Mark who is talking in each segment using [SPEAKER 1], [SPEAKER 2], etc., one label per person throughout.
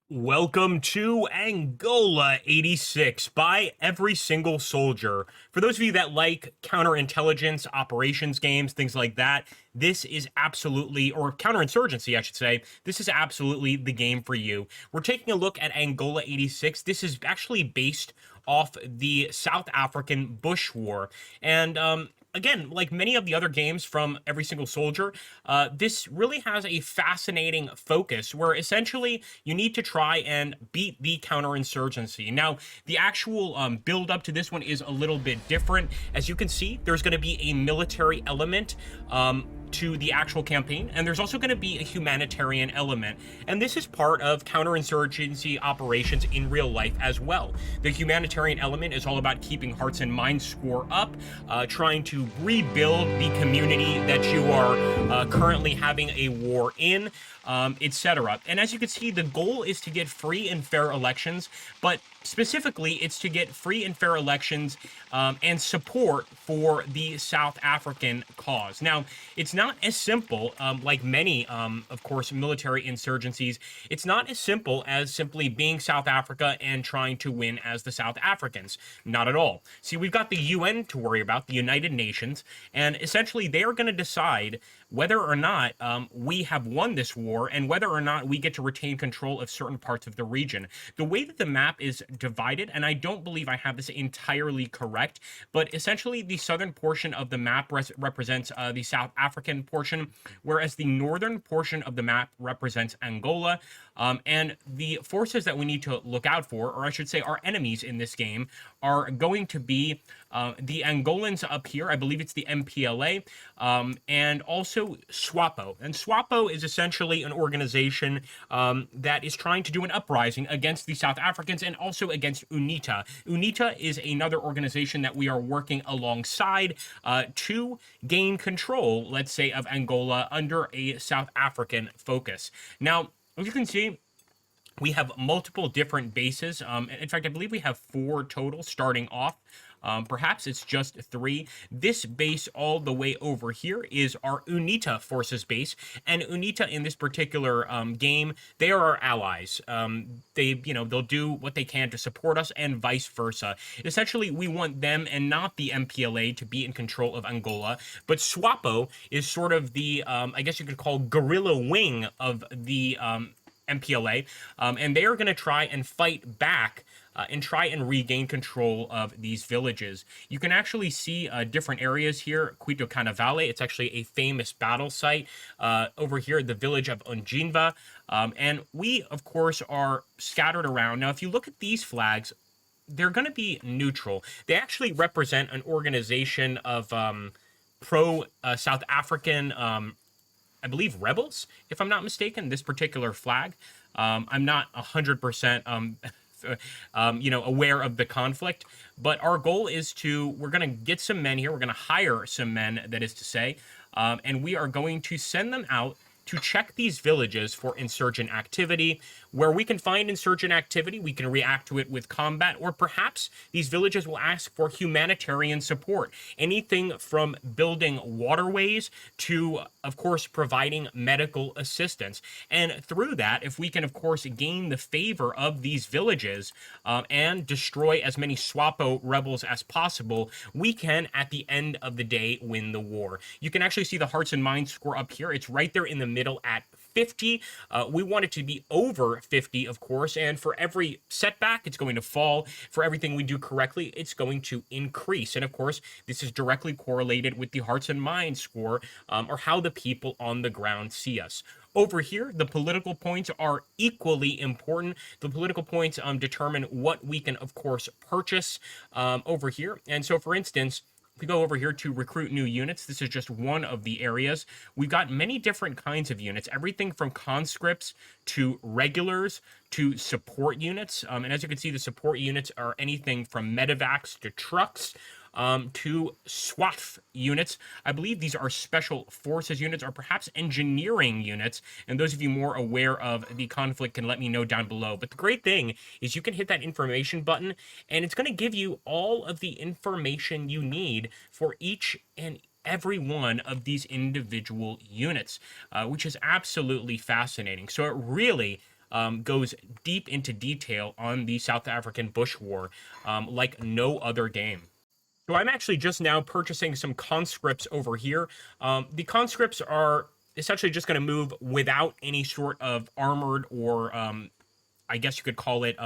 [SPEAKER 1] Welcome to Angola 86 by every single soldier. For those of you that like counterintelligence, operations games, things like that, this is absolutely, or counterinsurgency, I should say, this is absolutely the game for you. We're taking a look at Angola 86. This is actually based off the South African Bush War. And again, like many of the other games from Every Single Soldier, this really has a fascinating focus where essentially you need to try and beat the counterinsurgency. Now, the actual build up to this one is a little bit different. As you can see, there's going to be a military element to the actual campaign, and there's also going to be a humanitarian element. And this is part of counterinsurgency operations in real life as well. The humanitarian element is all about keeping hearts and minds score up, trying to rebuild the community that you are currently having a war in, etc. And as you can see, the goal is to get free and fair elections, but specifically, it's to get free and fair elections and support for the South African cause. Now, it's not as simple, like many, of course, military insurgencies. It's not as simple as simply being South Africa and trying to win as the South Africans. Not at all. See, we've got the UN to worry about, the United Nations, and essentially they are going to decide whether or not we have won this war and whether or not we get to retain control of certain parts of the region. The way that the map is divided, and I don't believe I have this entirely correct, but essentially the southern portion of the map represents the South African portion, whereas the northern portion of the map represents Angola. And the forces that we need to look out for, or I should say our enemies in this game, are going to be the Angolans up here. I believe it's the MPLA, and also SWAPO. And SWAPO is essentially an organization that is trying to do an uprising against the South Africans and also against UNITA. UNITA is another organization that we are working alongside to gain control, let's say, of Angola under a South African focus. Now, as you can see, we have multiple different bases. In fact, I believe we have 4 total starting off. Perhaps it's just 3. This base all the way over here is our UNITA forces base, and UNITA in this particular game, they are our allies. They'll do what they can to support us, and vice versa. Essentially, we want them and not the MPLA to be in control of Angola, but SWAPO is sort of the, I guess you could call guerrilla wing of the MPLA, and they are going to try and fight back and try and regain control of these villages. You can actually see different areas here. Quito Carnavale, it's actually a famous battle site. Over here, the village of Onjinva. And we, of course, are scattered around. Now, if you look at these flags, they're going to be neutral. They actually represent an organization of pro-South African I believe rebels, if I'm not mistaken, this particular flag. I'm not 100% aware of the conflict, but our goal is we're going to get some men here. We're going to hire some men, that is to say, and we are going to send them out to check these villages for insurgent activity. Where we can find insurgent activity, we can react to it with combat, or perhaps these villages will ask for humanitarian support. Anything from building waterways to, of course, providing medical assistance. And through that, if we can, of course, gain the favor of these villages and destroy as many SWAPO rebels as possible, we can, at the end of the day, win the war. You can actually see the hearts and minds score up here. It's right there in the middle at 50. We want it to be over 50, of course, and for every setback, it's going to fall. For everything we do correctly, it's going to increase. And of course, this is directly correlated with the hearts and minds score, or how the people on the ground see us. Over here, the political points are equally important. The political points determine what we can, of course, purchase over here. And so, for instance, if we go over here to recruit new units, this is just one of the areas. We've got many different kinds of units, everything from conscripts to regulars to support units. And as you can see, the support units are anything from medevacs to trucks. To SWAT units. I believe these are special forces units or perhaps engineering units. And those of you more aware of the conflict can let me know down below. But the great thing is you can hit that information button and it's going to give you all of the information you need for each and every one of these individual units, which is absolutely fascinating. So it really goes deep into detail on the South African Bush War, like no other game. So I'm actually just now purchasing some conscripts over here. The conscripts are essentially just going to move without any sort of armored or I guess you could call it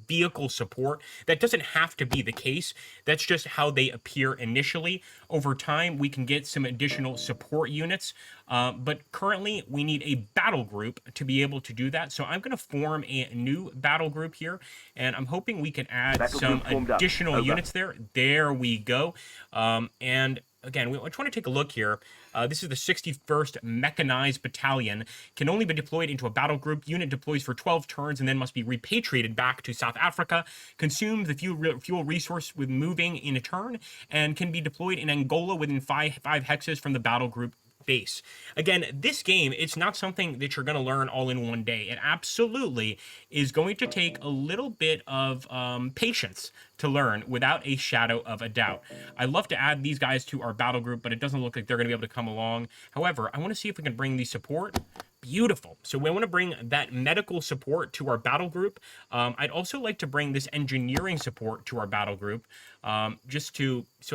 [SPEAKER 1] vehicle support. That doesn't have to be the case. That's just how they appear initially. Over time, we can get some additional support units, but currently we need a battle group to be able to do that. So I'm going to form a new battle group here, and I'm hoping we can add some additional units there. There we go. And again, we just want to take a look here. This is the 61st Mechanized Battalion. Can only be deployed into a battle group. Unit deploys for 12 turns and then must be repatriated back to South Africa. Consumes the fuel resource with moving in a turn, and can be deployed in Angola within five hexes from the battle group base. Again, this game, it's not something that you're going to learn all in one day. It absolutely is going to take a little bit of patience to learn, without a shadow of a doubt. I'd love to add these guys to our battle group, but it doesn't look like they're going to be able to come along. However, I want to see if we can bring the support. Beautiful. So we want to bring that medical support to our battle group. I'd also like to bring this engineering support to our battle group, so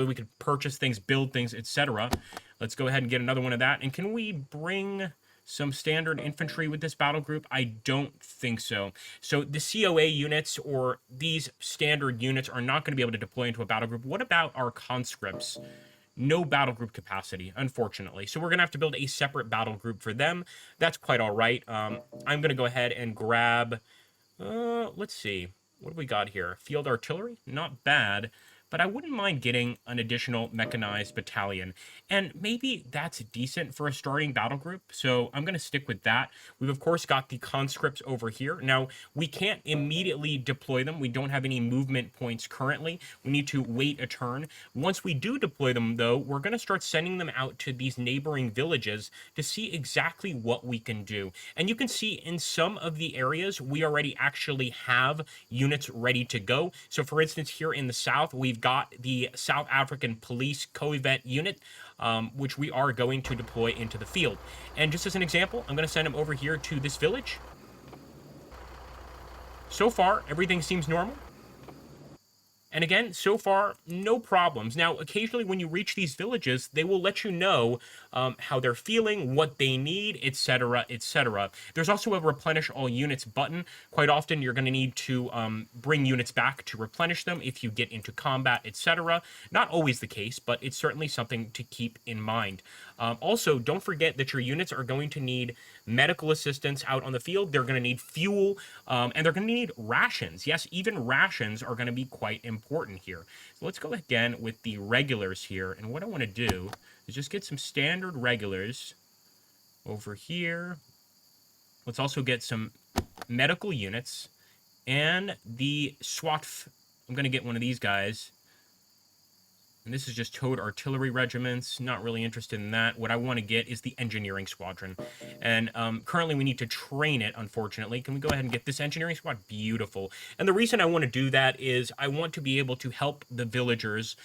[SPEAKER 1] we could purchase things, build things, etc. Let's go ahead and get another one of that. And can we bring some standard infantry with this battle group? I don't think so. So the COA units, or these standard units, are not going to be able to deploy into a battle group. What about our conscripts? No battle group capacity, unfortunately. So we're going to have to build a separate battle group for them. That's quite all right. I'm going to go ahead and grab, let's see. What do we got here? Field artillery? Not bad. But I wouldn't mind getting an additional mechanized battalion. And maybe that's decent for a starting battle group, so I'm going to stick with that. We've, of course, got the conscripts over here. Now, we can't immediately deploy them. We don't have any movement points currently. We need to wait a turn. Once we do deploy them, though, we're going to start sending them out to these neighboring villages to see exactly what we can do. And you can see in some of the areas, we already actually have units ready to go. So, for instance, here in the south, we've got the South African Police Coevet unit, which we are going to deploy into the field. And just as an example, I'm going to send them over here to this village. So far, everything seems normal. And again, so far, no problems. Now, occasionally when you reach these villages, they will let you know how they're feeling, what they need, etc., etc. There's also a replenish all units button. Quite often, you're going to need to bring units back to replenish them if you get into combat, etc. Not always the case, but it's certainly something to keep in mind. Also, don't forget that your units are going to need medical assistance out on the field. They're going to need fuel, and they're going to need rations. Yes, even rations are going to be quite important here. So let's go again with the regulars here. And what I want to do is just get some standard regulars over here. Let's also get some medical units and the SWAT. I'm going to get one of these guys. And this is just towed artillery regiments. Not really interested in that. What I want to get is the engineering squadron. And currently we need to train it, unfortunately. Can we go ahead and get this engineering squad? Beautiful. And the reason I want to do that is I want to be able to help the villagers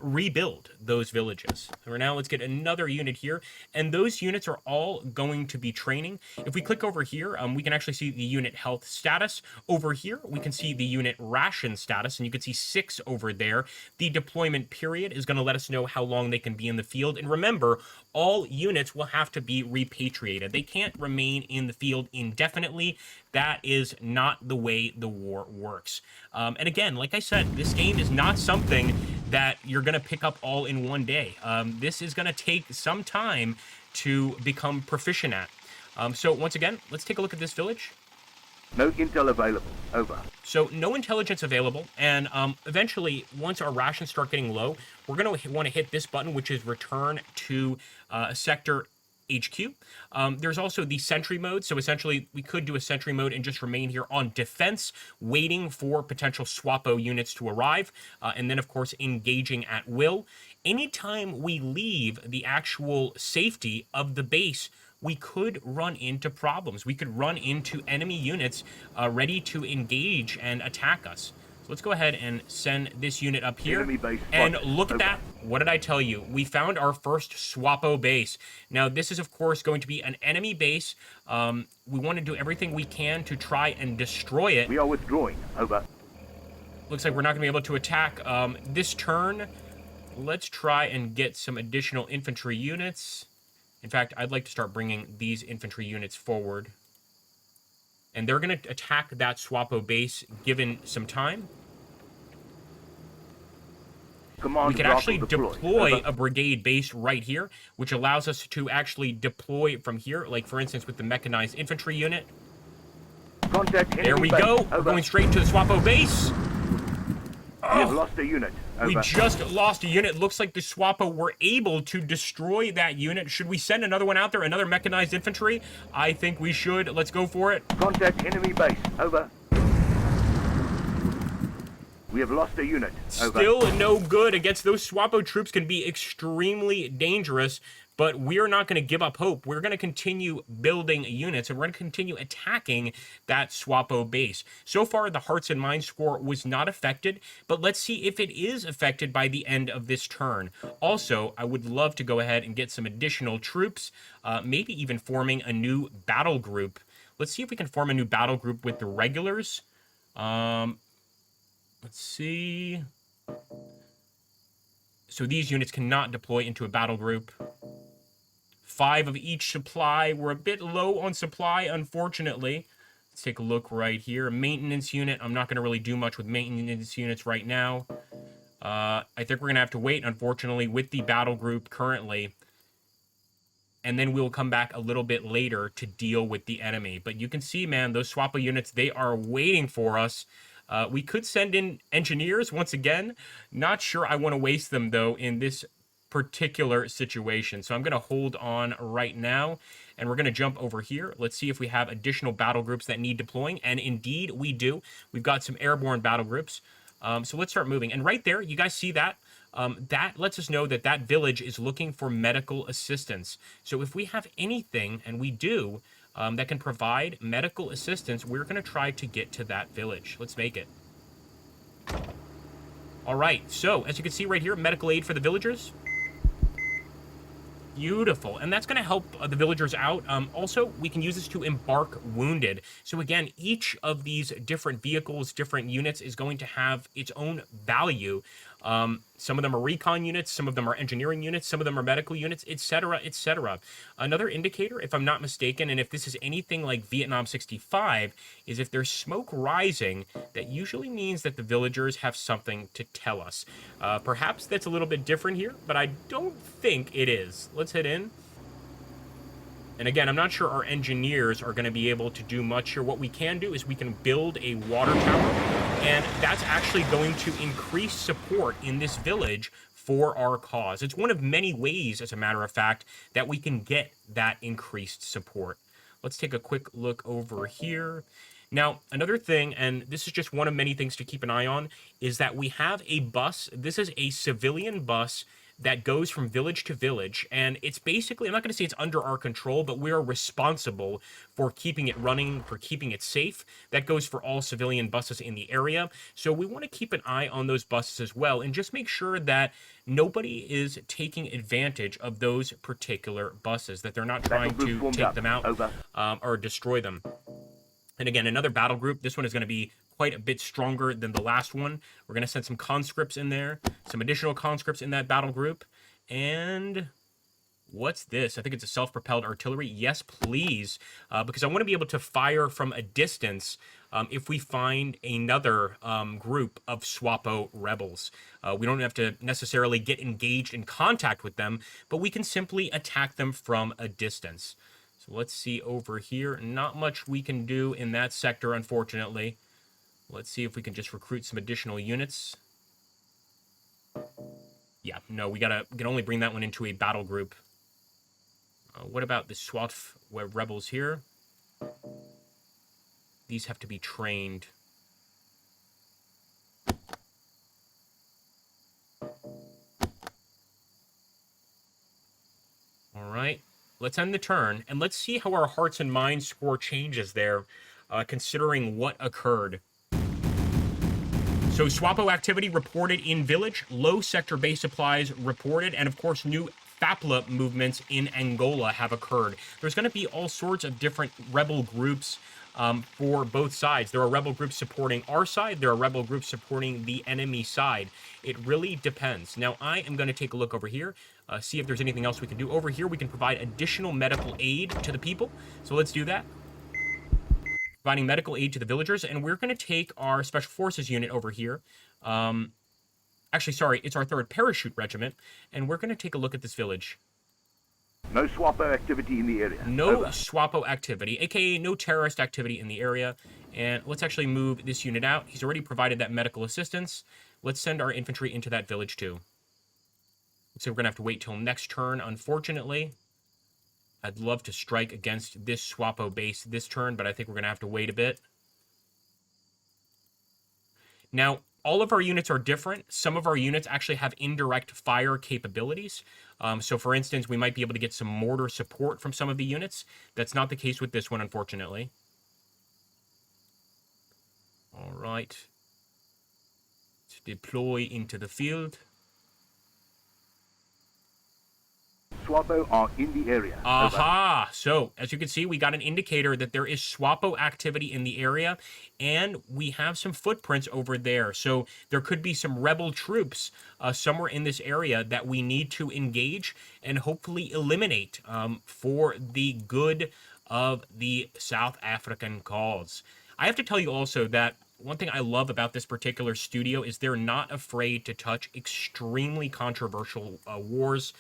[SPEAKER 1] rebuild those villages. So now let's get another unit here, and those units are all going to be training. If we click over here, we can actually see the unit health status. Over here, we can see the unit ration status, and you can see 6 over there. The deployment period is going to let us know how long they can be in the field. And remember, all units will have to be repatriated. They can't remain in the field indefinitely. That is not the way the war works. And again, like I said, this game is not something that you're going to pick up all in one day. This is going to take some time to become proficient at. So once again, let's take a look at this village.
[SPEAKER 2] No intel available. Over.
[SPEAKER 1] So no intelligence available, and eventually, once our rations start getting low, we're going to want to hit this button, which is return to sector HQ. There's also the sentry mode, so essentially we could do a sentry mode and just remain here on defense, waiting for potential SWAPO units to arrive, and then of course engaging at will. Anytime we leave the actual safety of the base, we could run into problems. We could run into enemy units ready to engage and attack us. So let's go ahead and send this unit up here.
[SPEAKER 2] Enemy base
[SPEAKER 1] And
[SPEAKER 2] spotted.
[SPEAKER 1] look at
[SPEAKER 2] Over.
[SPEAKER 1] that. What did I tell you? We found our first Swappo base. Now, this is, of course, going to be an enemy base. We want to do everything we can to try and destroy it.
[SPEAKER 2] We are withdrawing. Over.
[SPEAKER 1] Looks like we're not going to be able to attack this turn. Let's try and get some additional infantry units. In fact, I'd like to start bringing these infantry units forward. And they're going to attack that Swappo base given some time.
[SPEAKER 2] Command
[SPEAKER 1] We could
[SPEAKER 2] Bravo
[SPEAKER 1] actually
[SPEAKER 2] deployed.
[SPEAKER 1] deploy
[SPEAKER 2] Over.
[SPEAKER 1] a brigade base right here, which allows us to actually deploy from here, like, for instance, with the mechanized infantry unit.
[SPEAKER 2] Contact enemy
[SPEAKER 1] There we
[SPEAKER 2] base.
[SPEAKER 1] go.
[SPEAKER 2] Over.
[SPEAKER 1] We're going straight to the Swappo base.
[SPEAKER 2] We have lost a unit. Over.
[SPEAKER 1] We just lost a unit. Looks like the Swappo were able to destroy that unit. Should we send another one out there, another mechanized infantry? I think we should. Let's go for it.
[SPEAKER 2] Contact enemy base. Over. We have lost a unit. Over.
[SPEAKER 1] Still no good against those Swappo troops. Can be extremely dangerous, but we're not going to give up hope. We're going to continue building units, and we're going to continue attacking that Swappo base. So far, the Hearts and Minds score was not affected, but let's see if it is affected by the end of this turn. Also, I would love to go ahead and get some additional troops, maybe even forming a new battle group. Let's see if we can form a new battle group with the regulars. Let's see. So these units cannot deploy into a battle group. 5 of each supply. We're a bit low on supply, unfortunately. Let's take a look right here. A maintenance unit. I'm not going to really do much with maintenance units right now. I think we're going to have to wait, unfortunately, with the battle group currently. And then we'll come back a little bit later to deal with the enemy. But you can see, man, those Swappo units, they are waiting for us. We could send in engineers once again. Not sure I want to waste them, though, in this particular situation. So I'm going to hold on right now, and we're going to jump over here. Let's see if we have additional battle groups that need deploying, and indeed we do. We've got some airborne battle groups. So let's start moving. And right there, you guys see that? That lets us know that that village is looking for medical assistance. So if we have anything, and we do, that can provide medical assistance, we're going to try to get to that village. Let's make it. All right, so as you can see right here, medical aid for the villagers. Beautiful. And that's going to help the villagers out. Also, we can use this to embark wounded. So again, each of these different vehicles, different units is going to have its own value. Some of them are recon units, some of them are engineering units, some of them are medical units, etc., etc. Another indicator, if I'm not mistaken, and if this is anything like Vietnam 65, is if there's smoke rising, that usually means that the villagers have something to tell us. Perhaps that's a little bit different here, but I don't think it is. Let's head in. And again, I'm not sure our engineers are going to be able to do much here. What we can do is we can build a water tower, and that's actually going to increase support in this village for our cause. It's one of many ways, as a matter of fact, that we can get that increased support. Let's take a quick look over here. Now, another thing, and this is just one of many things to keep an eye on, is that we have a bus. This is a civilian bus that goes from village to village, and it's basically, I'm not going to say it's under our control, but we're responsible for keeping it running, for keeping it safe. That goes for all civilian buses in the area, so we want to keep an eye on those buses as well, and just make sure that nobody is taking advantage of those particular buses, that they're not trying to take them out or destroy them. And again, another battle group. This one is going to be quite a bit stronger than the last one. We're going to send some conscripts in there, some additional conscripts in that battle group. And what's this? I think it's a self-propelled artillery. Yes, please, because I want to be able to fire from a distance if we find another group of Swappo rebels. We don't have to necessarily get engaged in contact with them, but we can simply attack them from a distance. So let's see over here. Not much we can do in that sector, unfortunately. Let's see if we can just recruit some additional units. Yeah, no, we can only bring that one into a battle group. What about the SWAT rebels here? These have to be trained. All right. Let's end the turn, and let's see how our Hearts and Minds score changes there, considering what occurred. So SWAPO activity reported in village, low sector base supplies reported, and of course new FAPLA movements in Angola have occurred. There's going to be all sorts of different rebel groups for both sides. There are rebel groups supporting our side. There are rebel groups supporting the enemy side. It really depends. Now, I am going to take a look over here, see if there's anything else we can do. Over here, we can provide additional medical aid to the people. So let's do that. Providing medical aid to the villagers, and we're going to take our Special Forces unit over here. Actually, sorry, it's our 3rd Parachute Regiment, and we're going to take a look at this village.
[SPEAKER 2] No SWAPO activity in the area.
[SPEAKER 1] No
[SPEAKER 2] Over.
[SPEAKER 1] SWAPO activity, aka no terrorist activity in the area. And let's actually move this unit out. He's already provided that medical assistance. Let's send our infantry into that village too. So we're going to have to wait till next turn, unfortunately. I'd love to strike against this SWAPO base this turn, but I think we're going to have to wait a bit. Now, all of our units are different. Some of our units actually have indirect fire capabilities. So, for instance, we might be able to get some mortar support from some of the units. That's not the case with this one, unfortunately. All right. Let's deploy into the field.
[SPEAKER 2] SWAPO are in the area.
[SPEAKER 1] Aha! So, as you can see, we got an indicator that there is SWAPO activity in the area, and we have some footprints over there. So, there could be some rebel troops somewhere in this area that we need to engage and hopefully eliminate for the good of the South African cause. I have to tell you also that one thing I love about this particular studio is they're not afraid to touch extremely controversial wars.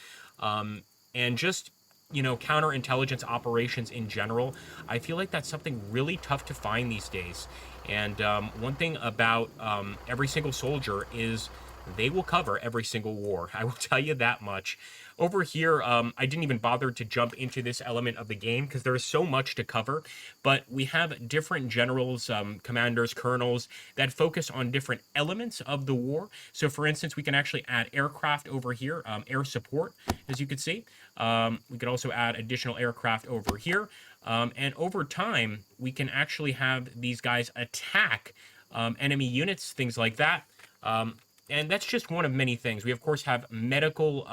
[SPEAKER 1] And just, you know, counterintelligence operations in general. I feel like that's something really tough to find these days. And one thing about every single soldier is they will cover every single war. I will tell you that much. Over here, I didn't even bother to jump into this element of the game because there is so much to cover. But we have different generals, commanders, colonels that focus on different elements of the war. So, for instance, we can actually add aircraft over here, air support, as you can see. We could also add additional aircraft over here. And over time, we can actually have these guys attack enemy units, things like that. And that's just one of many things. We, of course, have medical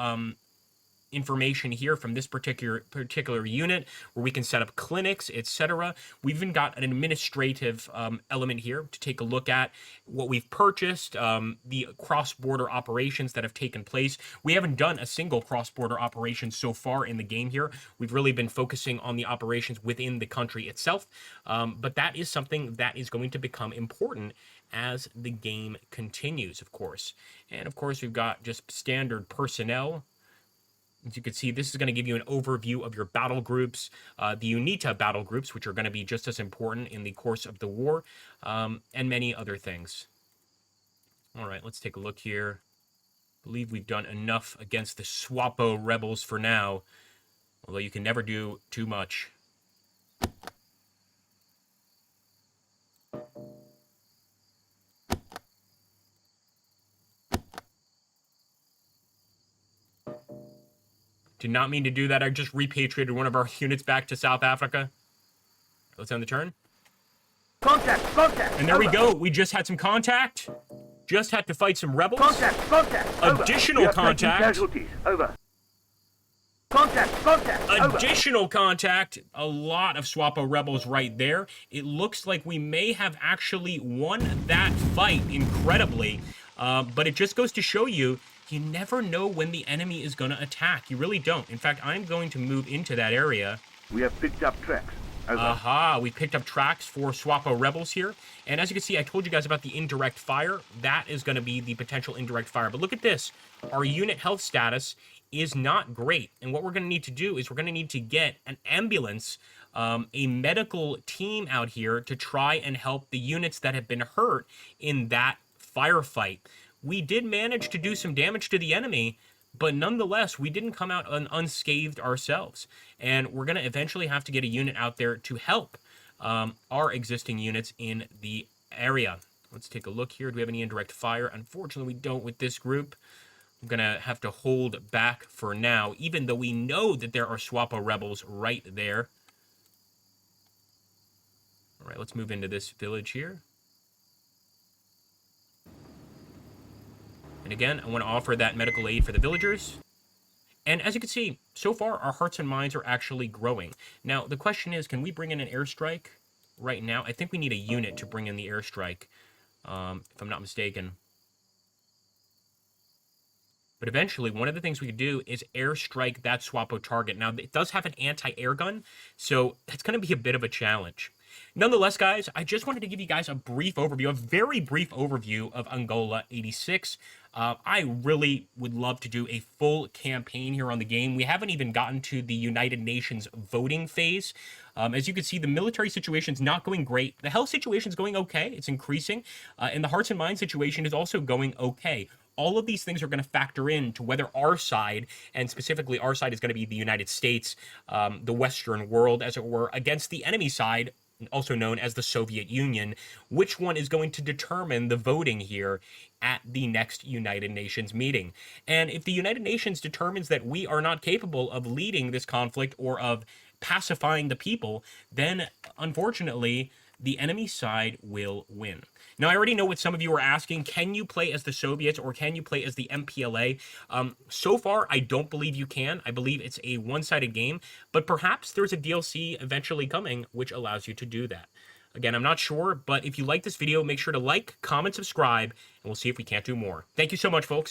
[SPEAKER 1] information here from this particular unit where we can set up clinics, etc. We've even got an administrative element here to take a look at what we've purchased, the cross-border operations that have taken place. We haven't done a single cross-border operation so far in the game here. We've really been focusing on the operations within the country itself, but that is something that is going to become important as the game continues, of course. And of course, we've got just standard personnel. As you can see, this is going to give you an overview of your battle groups, the UNITA battle groups, which are going to be just as important in the course of the war, and many other things. All right, let's take a look here. I believe we've done enough against the SWAPO rebels for now, although you can never do too much. Did not mean to do that. I just repatriated one of our units back to South Africa. Let's end the turn.
[SPEAKER 2] Contact! Contact!
[SPEAKER 1] And there we go. We just had some contact. Just had to fight some rebels.
[SPEAKER 2] Contact! Contact!
[SPEAKER 1] Additional contact.
[SPEAKER 2] Casualties. Over. Contact! Contact!
[SPEAKER 1] Additional contact. A lot of SWAPO rebels right there. It looks like we may have actually won that fight incredibly. But it just goes to show you, you never know when the enemy is going to attack. You really don't. In fact, I'm going to move into that area.
[SPEAKER 2] We have picked up tracks. Over.
[SPEAKER 1] Aha, we picked up tracks for SWAPO rebels here. And as you can see, I told you guys about the indirect fire. That is going to be the potential indirect fire. But look at this. Our unit health status is not great. And what we're going to need to do is we're going to need to get an ambulance, a medical team out here to try and help the units that have been hurt in that firefight. We did manage to do some damage to the enemy, but nonetheless, we didn't come out unscathed ourselves. And we're going to eventually have to get a unit out there to help our existing units in the area. Let's take a look here. Do we have any indirect fire? Unfortunately, we don't with this group. I'm going to have to hold back for now, even though we know that there are SWAPO rebels right there. All right, let's move into this village here. And again, I want to offer that medical aid for the villagers. And as you can see, so far, our hearts and minds are actually growing. Now, the question is, can we bring in an airstrike right now? I think we need a unit to bring in the airstrike, if I'm not mistaken. But eventually, one of the things we could do is airstrike that Swapo target. Now, it does have an anti-air gun, so that's going to be a bit of a challenge. Nonetheless, guys, I just wanted to give you guys a brief overview, a very brief overview of Angola 86. I really would love to do a full campaign here on the game. We haven't even gotten to the United Nations voting phase. As you can see, the military situation is not going great. The health situation is going okay. It's increasing. And the hearts and minds situation is also going okay. All of these things are going to factor in to whether our side, and specifically our side is going to be the United States, the Western world, as it were, against the enemy side, also known as the Soviet Union, which one is going to determine the voting here at the next United Nations meeting. And if the United Nations determines that we are not capable of leading this conflict or of pacifying the people, then unfortunately, the enemy side will win. Now, I already know what some of you are asking. Can you play as the Soviets or can you play as the MPLA? So far, I don't believe you can. I believe it's a one-sided game, but perhaps there's a DLC eventually coming which allows you to do that. Again, I'm not sure, but if you like this video, make sure to like, comment, subscribe, and we'll see if we can't do more. Thank you so much, folks.